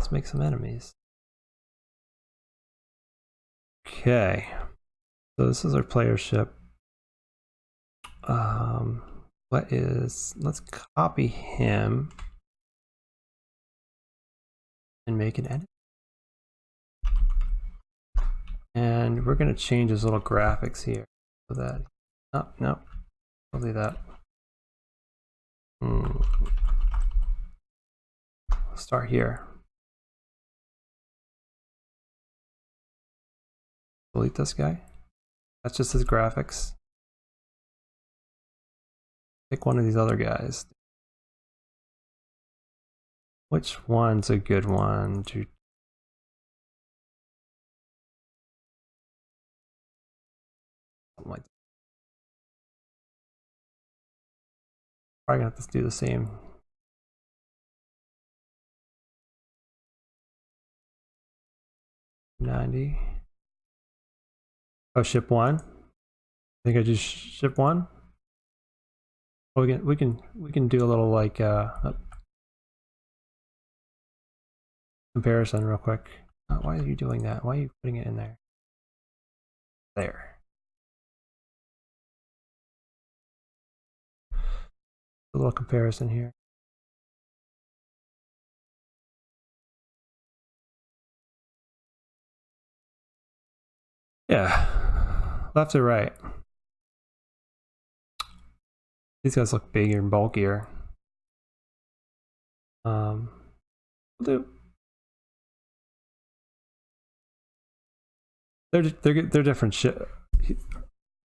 let's make some enemies. Okay, so this is our player ship. Let's copy him and make an edit. And we're going to change his little graphics here so that, oh, no, I'll do that. Start here. Delete this guy. That's just his graphics. Pick one of these other guys. Which one's a good one to... Something like that. Probably gonna have to do the same. $90. Oh, ship one. I think I just ship one. Oh, we can do a little like comparison real quick. Why are you doing that? Why are you putting it in there? There. A little comparison here. Yeah, left or right. These guys look bigger and bulkier. We'll do. They're different ship.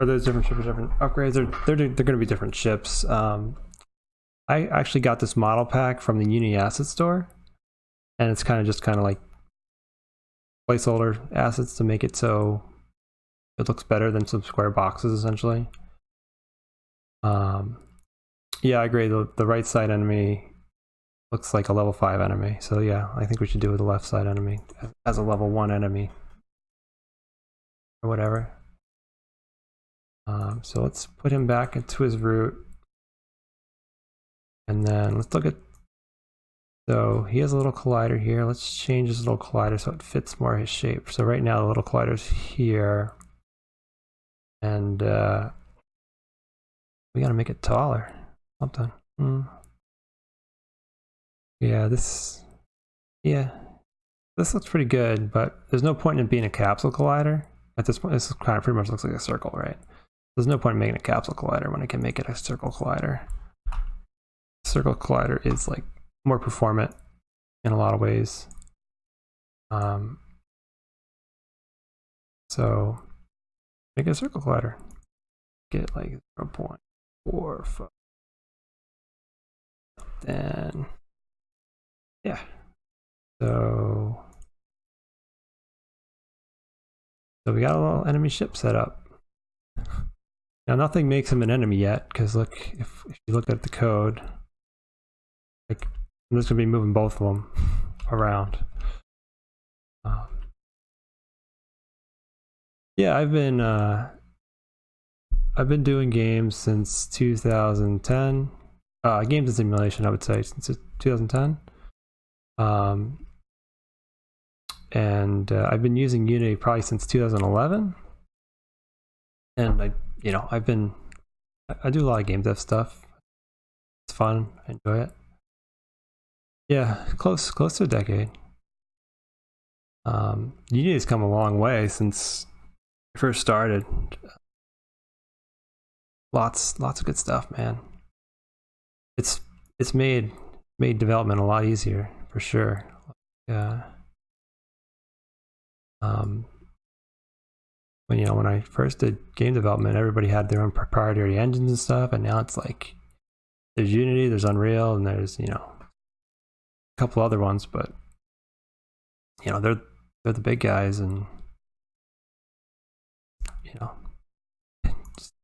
Are those different ships? Different upgrades? They're going to be different ships. I actually got this model pack from the Uni Asset Store, and it's kind of like placeholder assets to make it so it looks better than some square boxes, essentially. Yeah, I agree. The right side enemy looks like a level 5 enemy. So yeah, I think we should do with the left side enemy as a level 1 enemy. Or whatever. So let's put him back into his route. And then let's look at... So he has a little collider here. Let's change his little collider so it fits more his shape. So right now the little collider's here. And we gotta make it taller. Something. Yeah, this looks pretty good, but there's no point in it being a capsule collider. At this point, this kind of pretty much looks like a circle, right? There's no point in making a capsule collider when I can make it a circle collider. Circle collider is like more performant in a lot of ways. So make it a circle collider. Get like 0.45. Then yeah. So we got a little enemy ship set up. Now nothing makes him an enemy yet, because look, if you look at the code, like I'm just gonna be moving both of them around. Yeah, I've been doing games since 2010. Games and simulation, I would say, since 2010. And I've been using Unity probably since 2011. And I do a lot of game dev stuff. It's fun. I enjoy it. Yeah, close to a decade. Unity's come a long way since I first started. Lots of good stuff, man. It's made development a lot easier for sure. When I first did game development, everybody had their own proprietary engines and stuff, and now it's like there's Unity, there's Unreal, and there's a couple other ones, but they're the big guys, and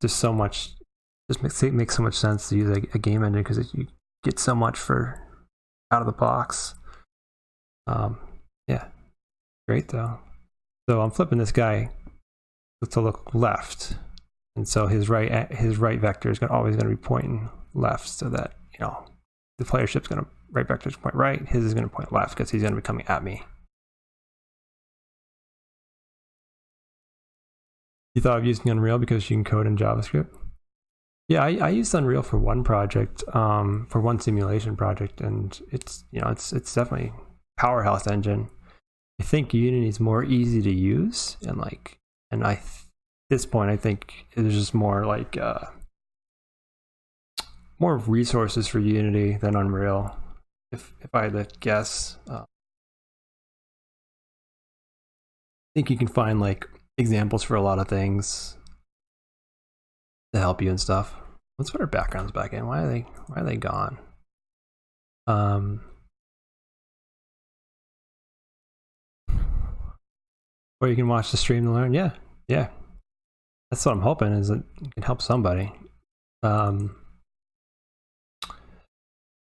just so much. Just makes so much sense to use a game engine because you get so much for out of the box. Yeah, great though. So I'm flipping this guy to look left, and so his right vector is always going to be pointing left, so that the player ship's going to right vector to point right, his is going to point left because he's going to be coming at me. You thought of using Unreal because you can code in JavaScript? Yeah, I used Unreal for one project, for one simulation project, and it's it's definitely powerhouse engine. I think Unity is more easy to use, and at this point I think there's just more more resources for Unity than Unreal. If I had to guess, I think you can find examples for a lot of things to help you and stuff. Let's put our backgrounds back in. Why are they gone? Or you can watch the stream to learn. Yeah. That's what I'm hoping, is that it can help somebody.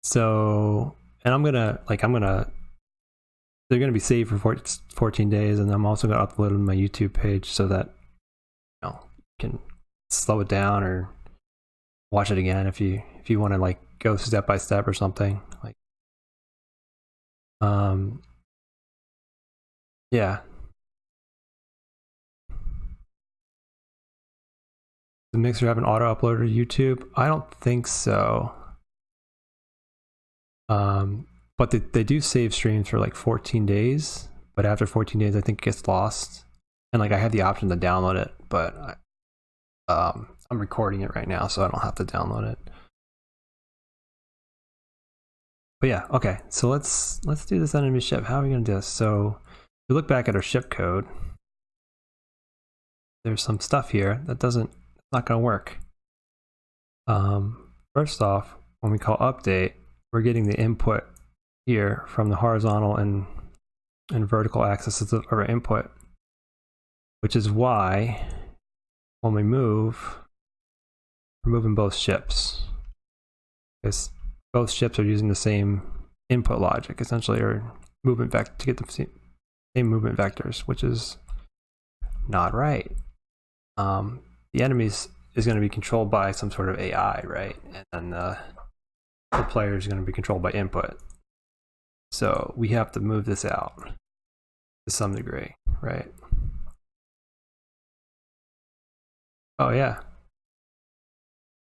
So, and I'm gonna they're gonna be saved for 14 days, and I'm also gonna upload them to my YouTube page so that you can slow it down or watch it again if you want to go step by step or something. Yeah. The Mixer have an auto uploader to YouTube? I don't think so. But they do save streams for 14 days, but after 14 days I think it gets lost. And I have the option to download it, but I'm recording it right now, so I don't have to download it. But yeah, okay, so let's do this enemy ship. How are we gonna do this? So if we look back at our ship code, there's some stuff here that not gonna work. First off, when we call update, we're getting the input here from the horizontal and vertical axes of our input, which is why when we move, we're moving both ships, because both ships are using the same input logic, essentially, or movement vector, to get the same movement vectors, which is not right. The enemies is going to be controlled by some sort of AI, right? And then the player is going to be controlled by input. So we have to move this out to some degree, right? Oh yeah.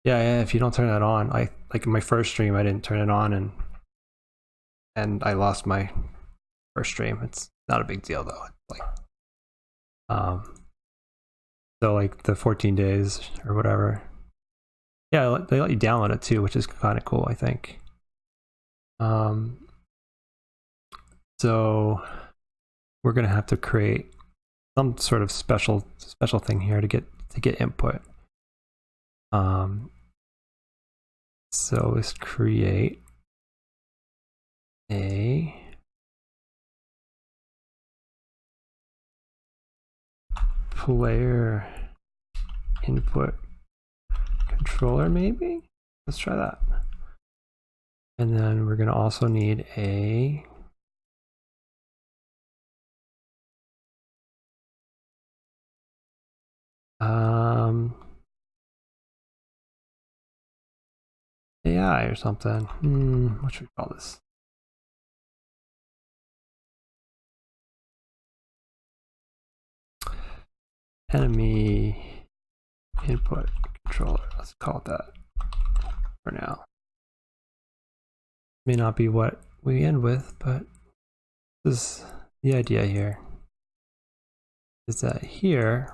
Yeah, if you don't turn that on, in my first stream I didn't turn it on, and I lost my first stream. It's not a big deal though. So the 14 days or whatever. Yeah, they let you download it too, which is kind of cool, I think. So we're gonna have to create some sort of special thing here to get input. So let's create a player input controller, maybe? Let's try that. And then we're going to also need a AI or something. What should we call this? Enemy input controller. Let's call it that for now. May not be what we end with, but this is the idea here. Is that here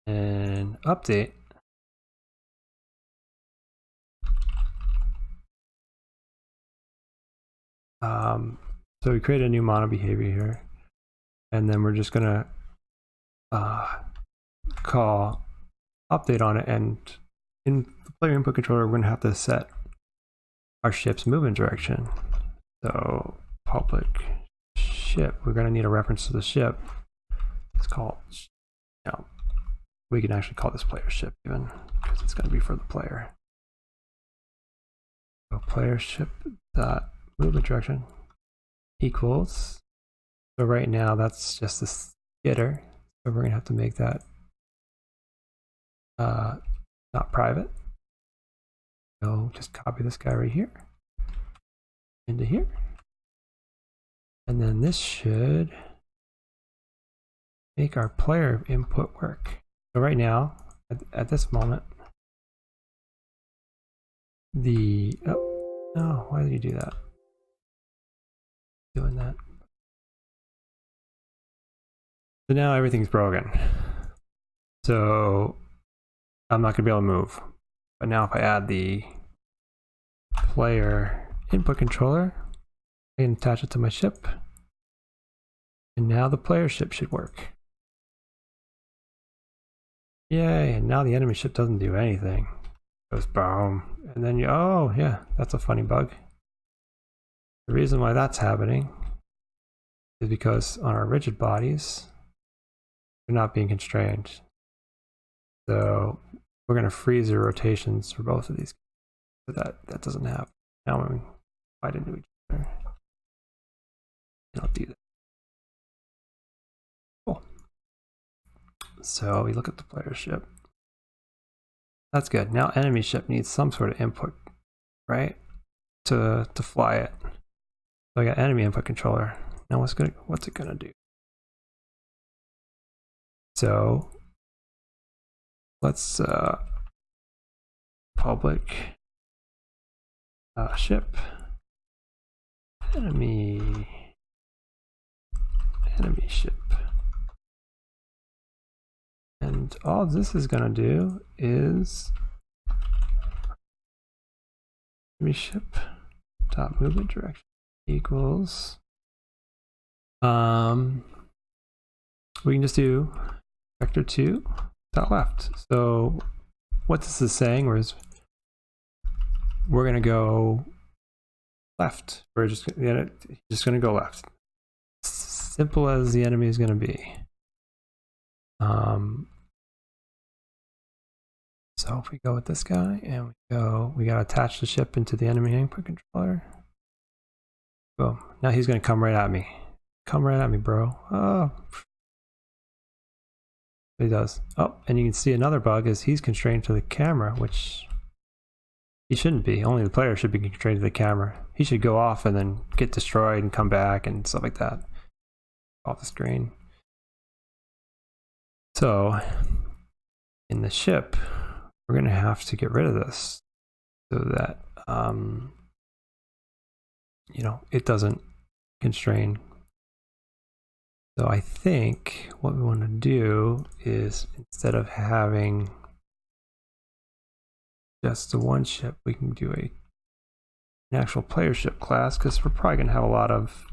and update. So we create a new mono behavior here, and then we're just gonna call update on it, and in the player input controller we're gonna have to set our ship's movement direction. So public ship, we're gonna need a reference to the ship. It's called, we can actually call this player ship even, because it's gonna be for the player. So player ship dot movement direction equals, so right now that's just this getter, so we're gonna have to make that not private. So just copy this guy right here into here. And then this should make our player input work. So right now, at this moment, oh no, why did you do that? Doing that. So now everything's broken. So I'm not gonna be able to move. But now if I add the player input controller, I can attach it to my ship. And now the player ship should work. Yay, and now the enemy ship doesn't do anything. It goes boom. And then oh yeah, that's a funny bug. The reason why that's happening is because on our rigid bodies, they're not being constrained. So we're going to freeze the rotations for both of these. So that doesn't happen. Now when we fight into each other, I'll do that. Cool. So we look at the player ship. That's good. Now enemy ship needs some sort of input, right? To fly it. So I got enemy input controller. Now what's it gonna do? So let's public ship enemy ship. And all this is gonna do is enemy ship dot movement direction equals we can just do vector 2 dot left. So what this is saying is we're gonna go left. We're just gonna go left. Simple as the enemy is gonna be. So if we go with this guy and we gotta attach the ship into the enemy input controller. Boom. Now he's gonna come right at me. Come right at me, bro. Oh. He does. Oh, and you can see another bug is he's constrained to the camera, which he shouldn't be. Only the player should be constrained to the camera. He should go off and then get destroyed and come back and stuff like that. Off the screen. So in the ship, we're gonna have to get rid of this so that you know, it doesn't constrain. So I think what we want to do is instead of having just the one ship, we can do an actual player ship class, because we're probably going to have a lot of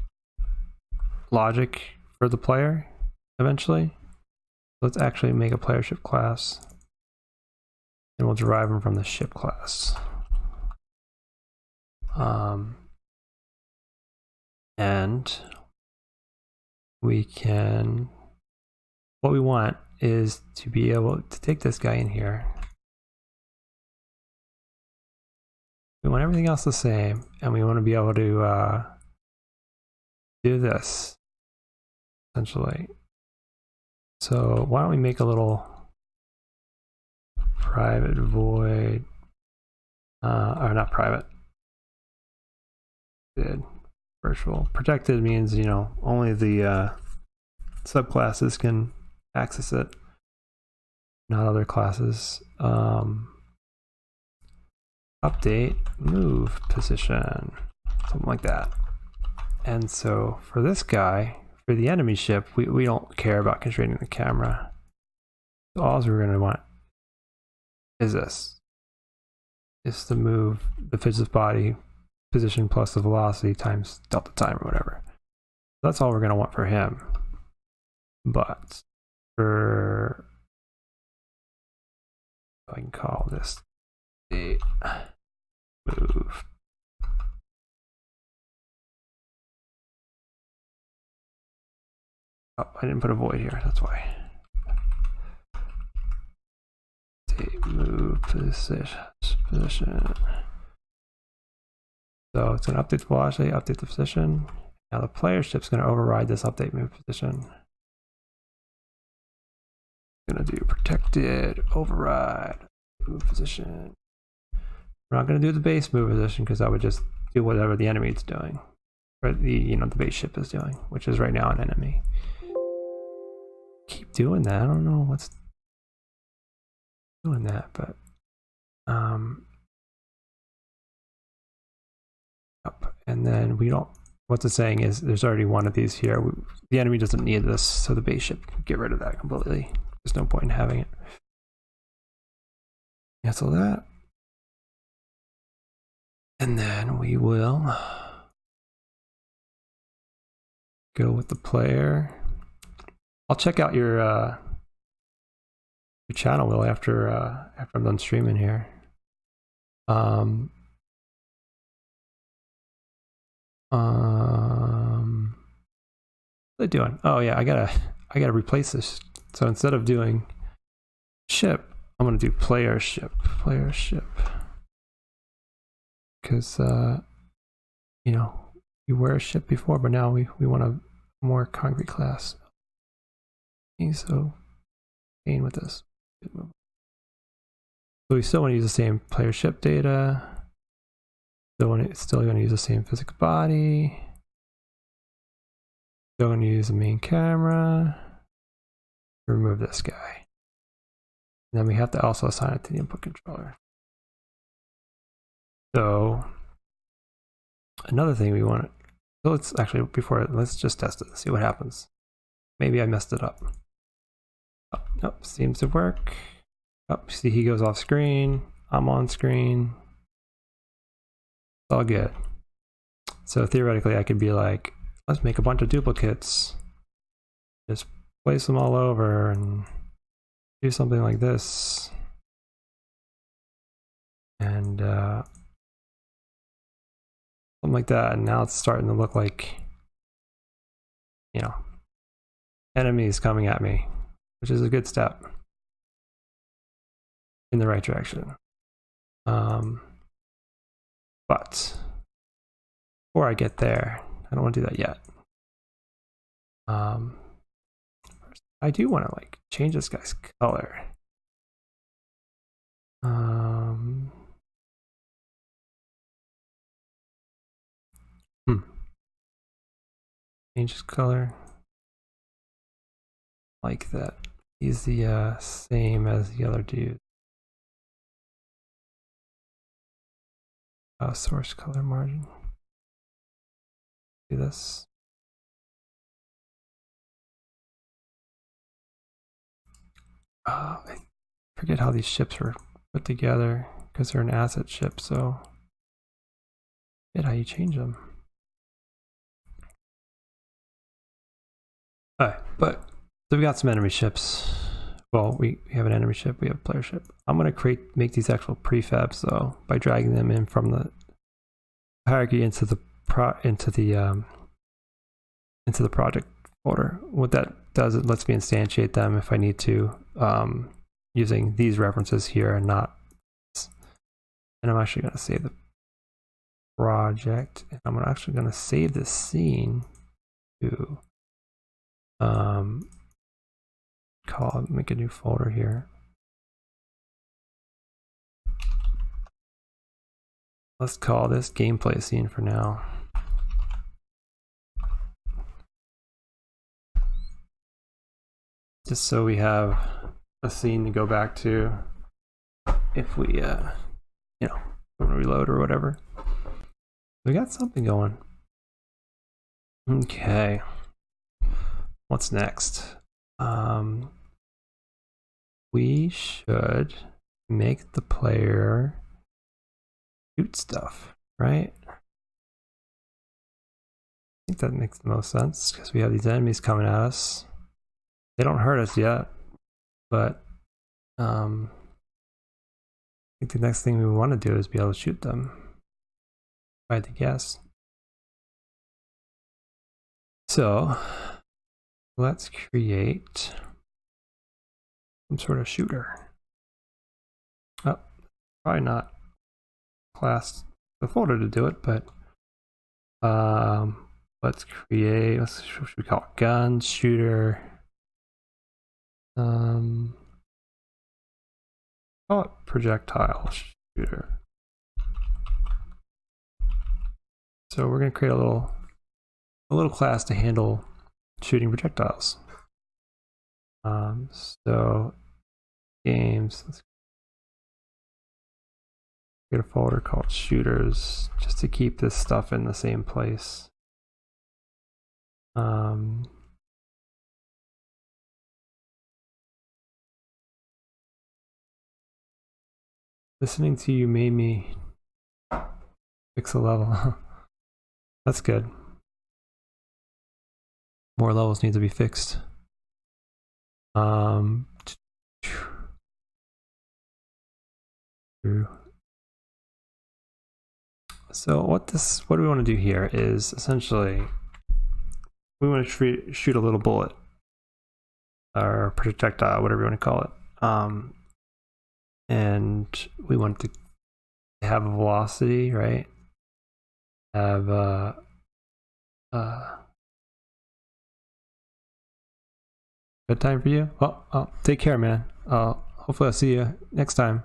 logic for the player eventually. Let's actually make a player ship class, and we'll derive them from the ship class. And we can, what we want is to be able to take this guy in here. We want everything else the same, and we want to be able to do this, essentially. So why don't we make a little private void, or not private, virtual. Protected means, you know, only the subclasses can access it, not other classes. Update move position, something like that. And so for this guy, for the enemy ship, we don't care about constraining the camera. So all we're going to want is this. Is to move the fidget body position plus the velocity times delta time or whatever. That's all we're going to want for him. But for, I can call this a move. Oh, I didn't put a void here, that's why. Move position. So it's going to update the velocity, update the position. Now the player ship's going to override this update move position. Going to do protected override move position. We're not going to do the base move position because that would just do whatever the enemy is doing, or the the base ship is doing, which is right now an enemy. Keep doing that. I don't know what's doing that, but up. And then we don't. What's it saying is there's already one of these here. The enemy doesn't need this, so the base ship can get rid of that completely. There's no point in having it. Cancel that. And then we will go with the player. I'll check out your channel, Will, after I'm done streaming here. What are they doing? Oh yeah, I gotta replace this. So instead of doing ship, I'm gonna do player ship. Because you know, we were a ship before, but now we want a more concrete class. So pain with this. So we still want to use the same player ship data. Still going to use the same physical body. Still going to use the main camera. Remove this guy. And then we have to also assign it to the input controller. So another thing we want to, so let's actually, let's just test it, see what happens. Maybe I messed it up. Oh, nope, seems to work. Oh, see, he goes off screen. I'm on screen. It's all good. So theoretically, I could be like, let's make a bunch of duplicates. Just place them all over and do something like this. And something like that. And now it's starting to look like, you know, enemies coming at me, which is a good step in the right direction. But before I get there, I don't want to do that yet. I do want to like change this guy's color. Change his color like that. He's the same as the other dude. Source color margin. Do this. I forget how these ships were put together because they're an asset ship, so I forget how you change them. Alright, but so we got some enemy ships. Well, we have an enemy ship, we have a player ship. I'm gonna make these actual prefabs though by dragging them in from the hierarchy into the project folder. What that does, it lets me instantiate them if I need to, using these references here and not. And I'm actually gonna save the project, and I'm actually gonna save this scene to make a new folder here. Let's call this gameplay scene for now. Just so we have a scene to go back to if we you know, want to reload or whatever. We got something going. Okay. What's next? We should make the player shoot stuff, right? I think that makes the most sense because we have these enemies coming at us. They don't hurt us yet, but I think the next thing we want to do is be able to shoot them, if I had to guess. So let's create some sort of shooter. Oh, probably not class the folder to do it, but let's create, what should we call it? Gun shooter. Call it projectile shooter. So we're going to create a little class to handle shooting projectiles. So games, let's create a folder called shooters just to keep this stuff in the same place. Listening to you made me fix a level. That's good. More levels need to be fixed. So what do we want to do here is essentially we want to shoot a little bullet or projectile, whatever you want to call it. And we want to have a velocity, right? Have good time for you? Well, take care, man. Hopefully I'll see you next time.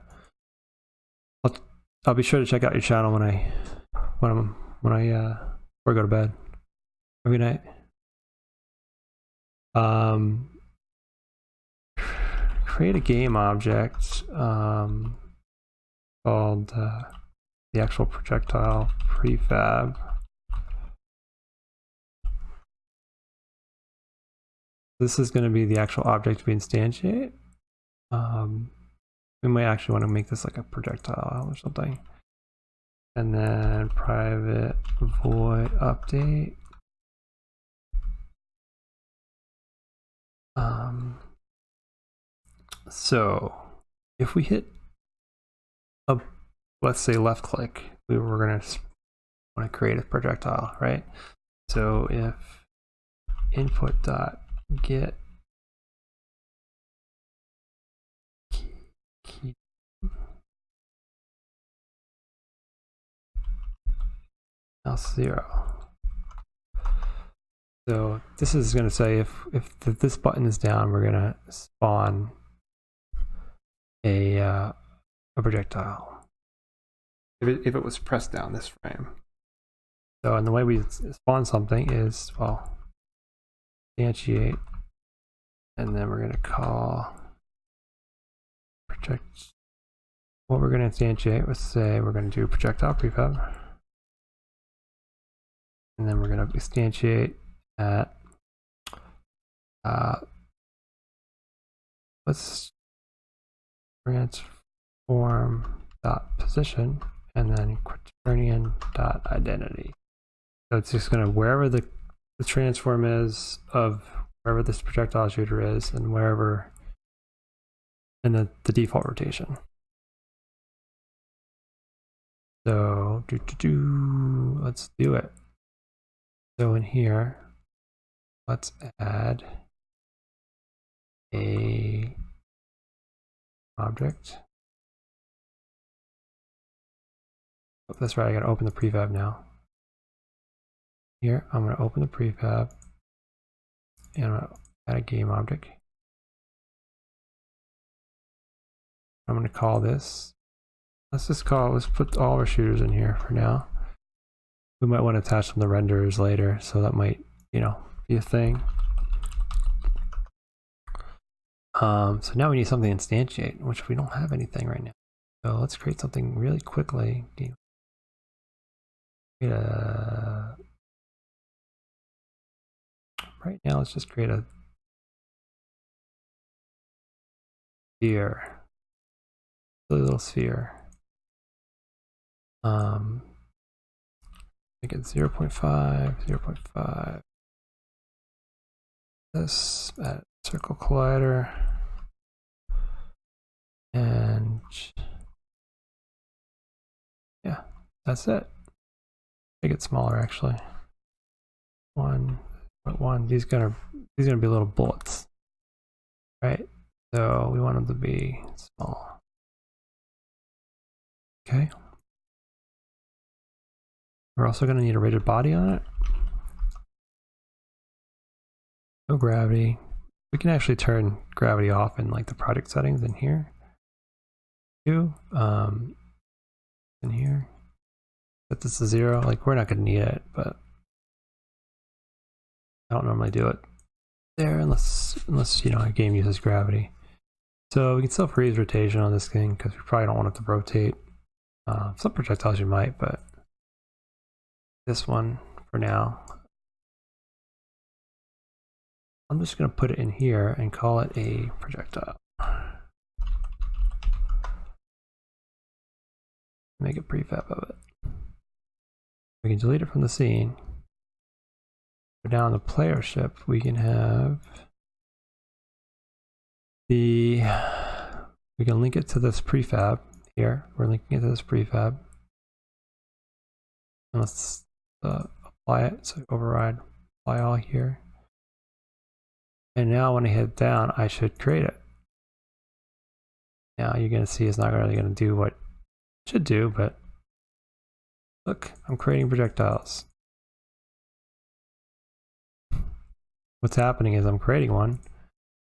I'll be sure to check out your channel when I before I go to bed. Have a good night. Create a game object called the actual projectile prefab. This is going to be the actual object we instantiate. We might actually want to make this like a projectile or something. And then private void update. So if we hit a, let's say left click, we're going to want to create a projectile, right? So if input dot get key else 0. So this is going to say if this button is down, we're going to spawn a projectile. If it was pressed down this frame. So and the way we spawn something is, well, instantiate, and then we're going to call project. What we're going to instantiate, let's say we're going to do projectile prefab, and then we're going to instantiate at let's transform dot position and then quaternion dot identity. So it's just going to wherever the transform is of wherever this projectile shooter is and wherever and the default rotation. So let's do it. So in here, let's add a object. Oh, that's right, I gotta open the prefab now. Here, I'm gonna open the prefab and I'm gonna add a game object. I'm gonna call this, let's put all our shooters in here for now. We might want to attach them to renderers later, so that might, be a thing. So now we need something to instantiate, which we don't have anything right now. So let's create something really quickly. Right now, let's just create a sphere, a little sphere. Make it 0.5, 0.5. This add circle collider, and yeah, that's it. Make it smaller actually. 1.1. These gonna be little bullets, right? So we want them to be small. Okay. We're also going to need a rated body on it. No gravity. We can actually turn gravity off in like the project settings in here. In here. set this to 0. Like, we're not going to need it, but I don't normally do it there unless you know, our game uses gravity. So we can still freeze rotation on this thing because we probably don't want it to rotate. Some projectiles you might, but this one for now, I'm just going to put it in here and call it a projectile. Make a prefab of it. We can delete it from the scene. Go down the player ship, we can have we can link it to this prefab here. We're linking it to this prefab. And let's apply it. So override, apply all here. And now when I hit down, I should create it. Now you're going to see it's not really going to do what it should do, but look, I'm creating projectiles. What's happening is I'm creating one,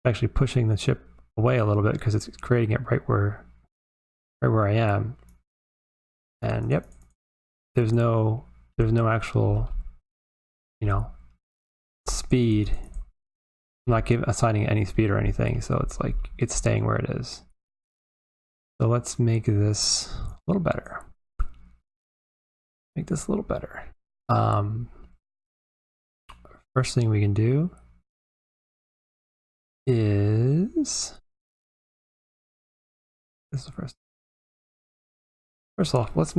actually pushing the ship away a little bit because it's creating it right where I am. And yep, there's no actual, you know, speed. I'm not assigning any speed or anything, so it's like it's staying where it is. So let's make this a little better. Make this a little better. First thing we can do is this is the first. First off, let's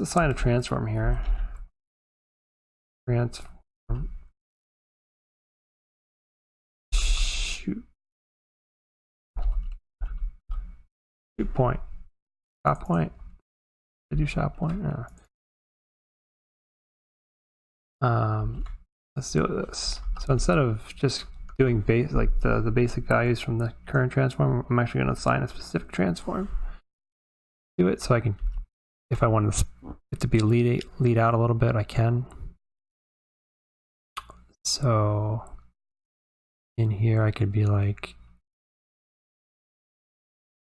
assign a transform here. Transform. Shoot point. Shot point. Did I do shot point? No. Let's do this. So instead of just doing the basic values from the current transform, I'm actually going to assign a specific transform to it, so I can, if I want it to be lead out a little bit, I can. So in here, I could be like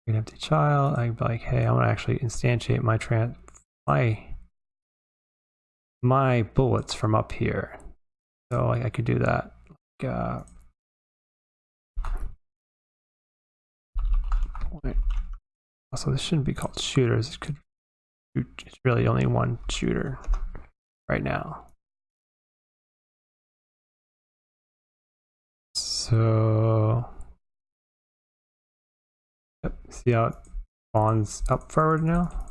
an empty child. I could be like, hey, I want to actually instantiate my bullets from up here. So I could do that. Point. Also, this shouldn't be called shooters. It's really only one shooter right now. So, yep, see how it spawns up forward now?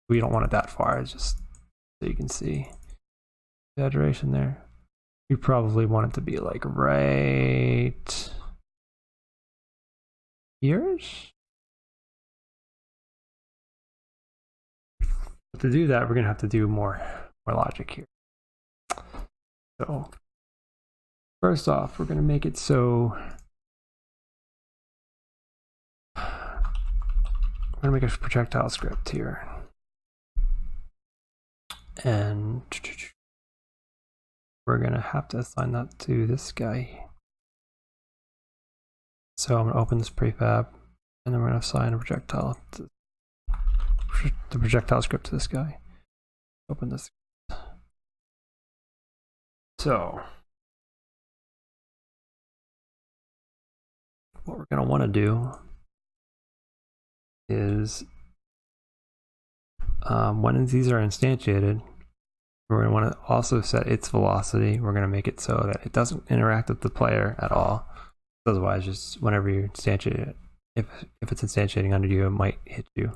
We don't want it that far, it's just so you can see the exaggeration there. We probably want it to be like right here. But to do that, we're going to have to do more logic here. So first off, we're going to make it so we're going to make a projectile script here. And we're going to have to assign that to this guy. So I'm going to open this prefab, and then we're going to assign a projectile to the projectile script to this guy. Open this. So what we're going to want to do is when these are instantiated, we're going to want to also set its velocity. We're going to make it so that it doesn't interact with the player at all. Otherwise, just whenever you instantiate it, if it's instantiating under you, it might hit you.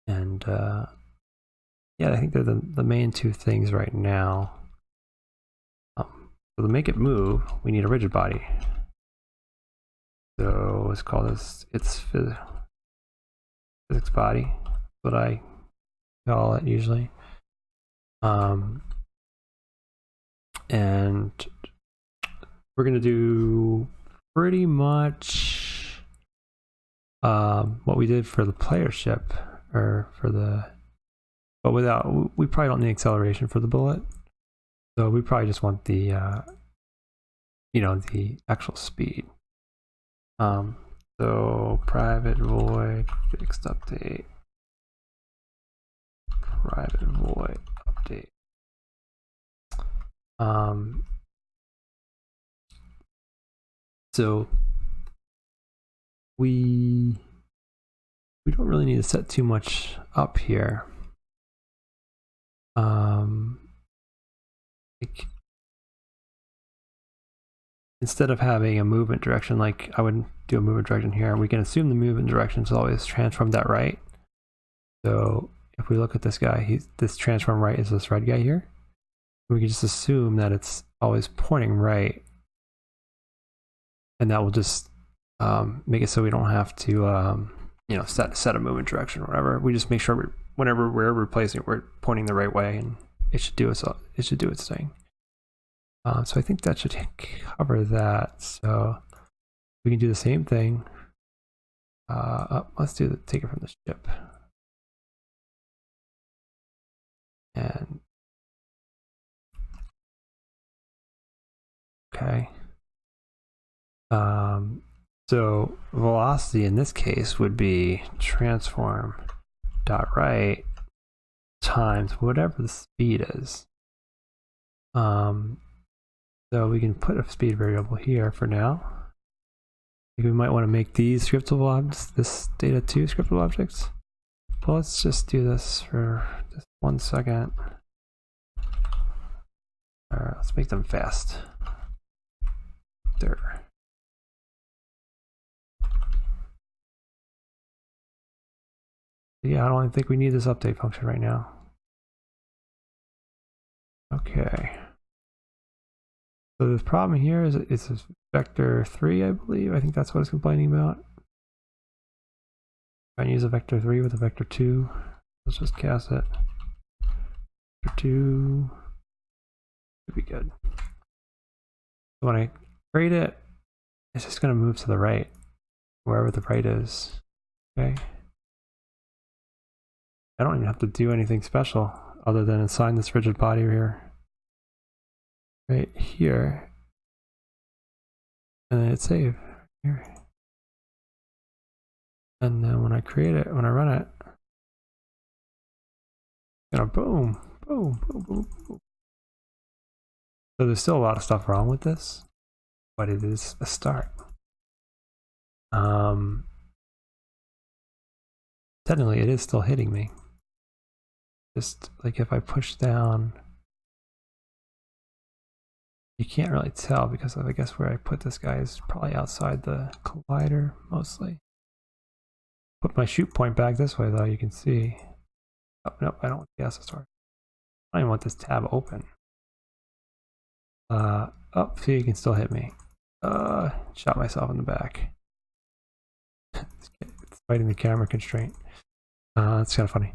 And yeah, I think they're the main two things right now. So to make it move, we need a rigid body. So let's call this its physics body. That's what I call it usually. And we're going to do pretty much what we did for the player ship, or for the, but we probably don't need acceleration for the bullet. So we probably just want the, you know, the actual speed. So private void fixed update private void update. So we don't really need to set too much up here. Like, instead of having a movement direction, like I would do a movement direction here, we can assume the movement direction is always transformed that right. So if we look at this guy, this transform right is this red guy here. We can just assume that it's always pointing right, and that will just make it so we don't have to you know, set a movement direction or whatever. We just make sure whenever we're replacing it, we're pointing the right way, and it should do its thing. So I think that should cover that. So we can do the same thing. Let's take it from the ship. And okay. So velocity in this case would be transform dot right times whatever the speed is. So we can put a speed variable here for now. We might want to make these scriptable objects, this data 2 scriptable objects. But let's just do this for just 1 second. All right, let's make them fast. There. Yeah, I don't think we need this update function right now. Okay. So the problem here is it's a vector 3, I believe. I think that's what it's complaining about. Trying to use a vector 3 with a vector 2. Let's just cast it. Vector 2 should be good. So when I create it, it's just going to move to the right, wherever the right is. Okay. I don't even have to do anything special other than assign this rigid body here. Right here. And then hit save here. And then when I create it, when I run it, it's gonna boom, boom, boom, boom, boom. So there's still a lot of stuff wrong with this, but it is a start. Technically it is still hitting me. Just like if I push down, you can't really tell because I guess where I put this guy is probably outside the collider mostly. Put my shoot point back this way though, you can see. Oh, nope, I don't want the access door. I don't even want this tab open. Oh, see, you can still hit me. Shot myself in the back. It's fighting the camera constraint. That's kind of funny.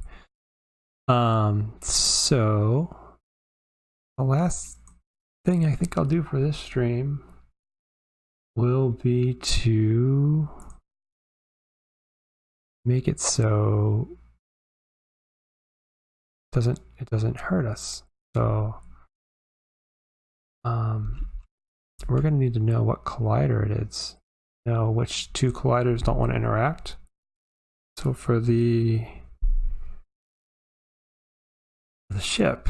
So the last thing I think I'll do for this stream will be to make it so it doesn't hurt us. So we're going to need to know what collider it is, know which two colliders don't want to interact. So for the ship,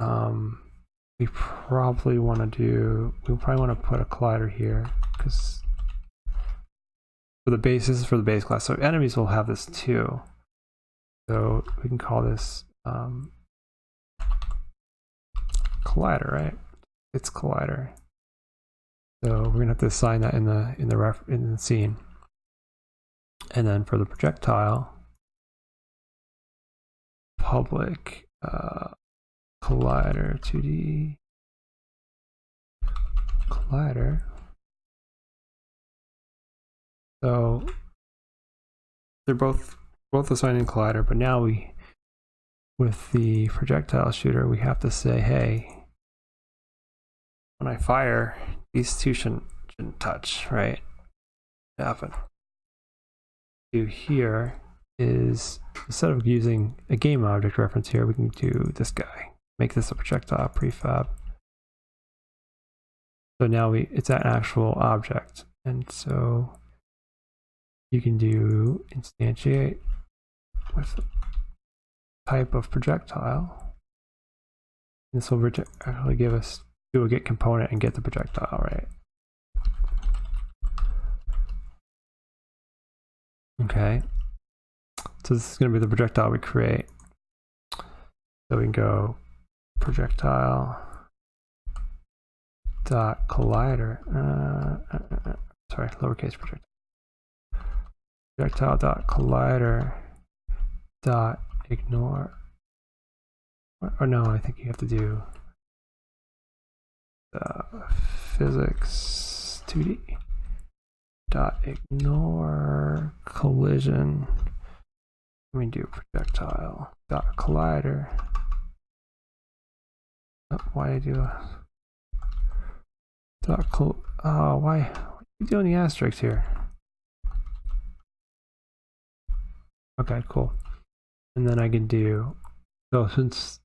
we probably want to put a collider here because for the base, this is for the base class. So enemies will have this too. So we can call this collider, right? It's collider. So we're gonna have to assign that in the scene. And then for the projectile, public collider 2D collider. So they're both assigning collider, but now with the projectile shooter, we have to say, hey, when I fire, these two shouldn't touch, right? Happen. Do here is, instead of using a game object reference here, we can do this guy. Make this a projectile prefab. So now it's an actual object. And so you can do instantiate with type of projectile. This will actually give us, do a get component and get the projectile, right? Okay. So this is going to be the projectile we create. So we can go projectile dot collider. Sorry, lowercase projectile. Projectile dot collider dot ignore. Or no, I think you have to do physics 2D dot ignore collision. Let me do projectile dot collider. Oh, why did I do a dot why are you doing the asterisk here? Okay, cool. And then I can do, so since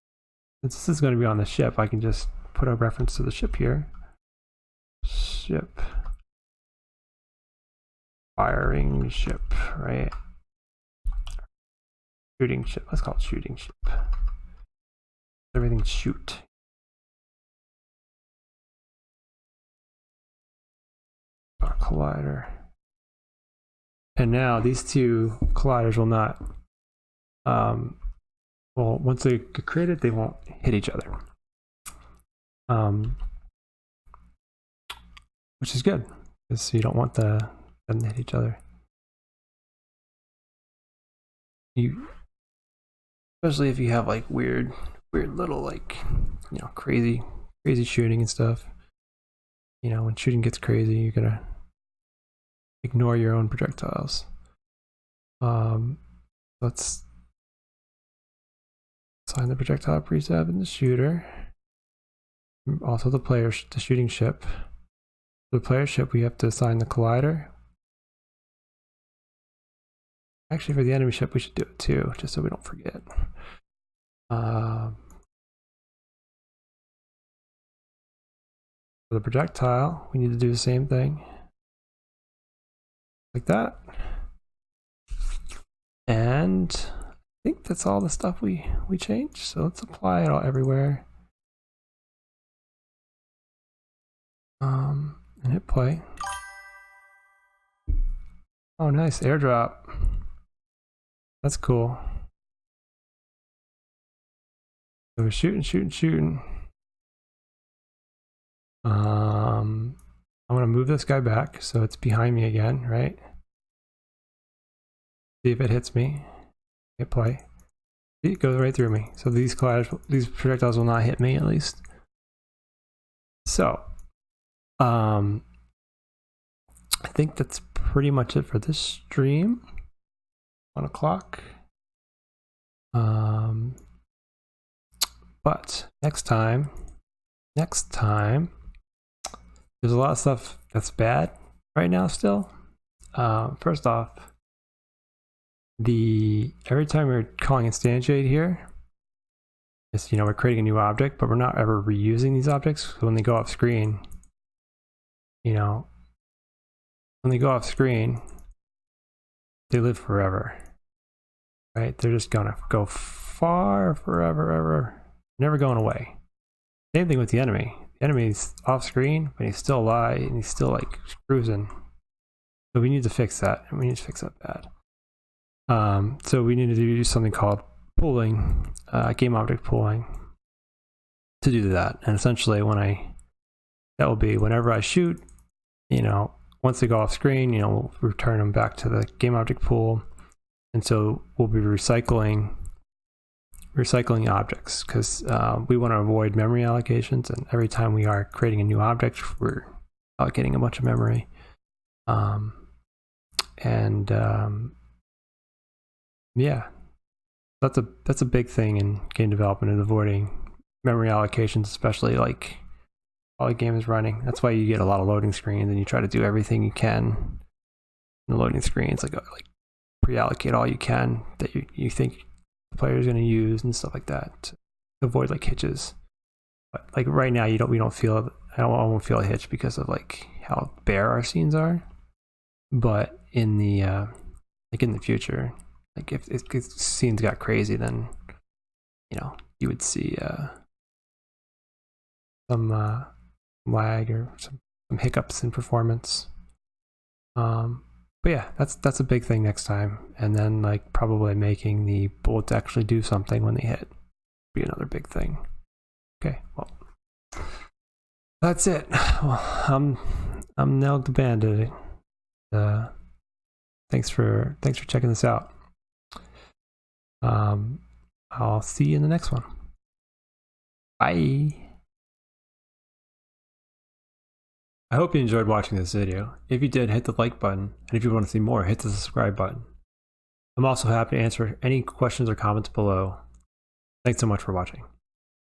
this is going to be on the ship, I can just put a reference to the ship here. Ship. Firing ship, right? Shooting ship. Let's call it shooting ship. Everything shoot. Collider. And now these two colliders will not, well, once they get created, they won't hit each other. Which is good, because you don't want them to hit each other. Especially if you have like weird little, like, you know, crazy shooting and stuff. You know, when shooting gets crazy, you're gonna ignore your own projectiles. Let's assign the projectile preset in the shooter. Also the shooting ship. For the player ship, we have to assign the collider. Actually, for the enemy ship, we should do it too, just so we don't forget. For the projectile, we need to do the same thing. Like that. And I think that's all the stuff we changed. So let's apply it all everywhere. And hit play. Oh, nice airdrop. That's cool. So we're shooting. I'm gonna move this guy back so it's behind me again, right? See if it hits me. Hit play. See, it goes right through me. So these projectiles will not hit me, at least. So, I think that's pretty much it for this stream. 1 o'clock. But next time, there's a lot of stuff that's bad right now still. First off, every time we're calling instantiate here, it's, you know, we're creating a new object, but we're not ever reusing these objects. So when they go off screen, you know, they live forever, right? They're just gonna go far, forever, never going away. Same thing with the enemy. The enemy's off screen, but he's still alive and he's still like cruising. So we need to fix that, and we need to fix that bad. So we need to do something called pooling, game object pooling, to do that. And essentially, that will be whenever I shoot, you know, once they go off screen, you know, we'll return them back to the game object pool. And so we'll be recycling objects, because we want to avoid memory allocations, and every time we are creating a new object, we're allocating a bunch of memory. Yeah, that's a big thing in game development, and avoiding memory allocations, especially like while the game is running. That's why you get a lot of loading screens, and you try to do everything you can in the loading screens, like pre-allocate all you can that you think the player is going to use and stuff like that, to avoid like hitches. But like right now, I won't feel a hitch because of like how bare our scenes are. But in the future, like if scenes got crazy, then you know, you would see some lag or some hiccups in performance. But yeah, that's a big thing next time. And then like probably making the bullets actually do something when they hit be another big thing. Okay, well, that's it. Well, I'm NnelGdaBandit. Thanks for checking this out. I'll see you in the next one. Bye. I hope you enjoyed watching this video. If you did, hit the like button, and if you want to see more, hit the subscribe button. I'm also happy to answer any questions or comments below. Thanks so much for watching.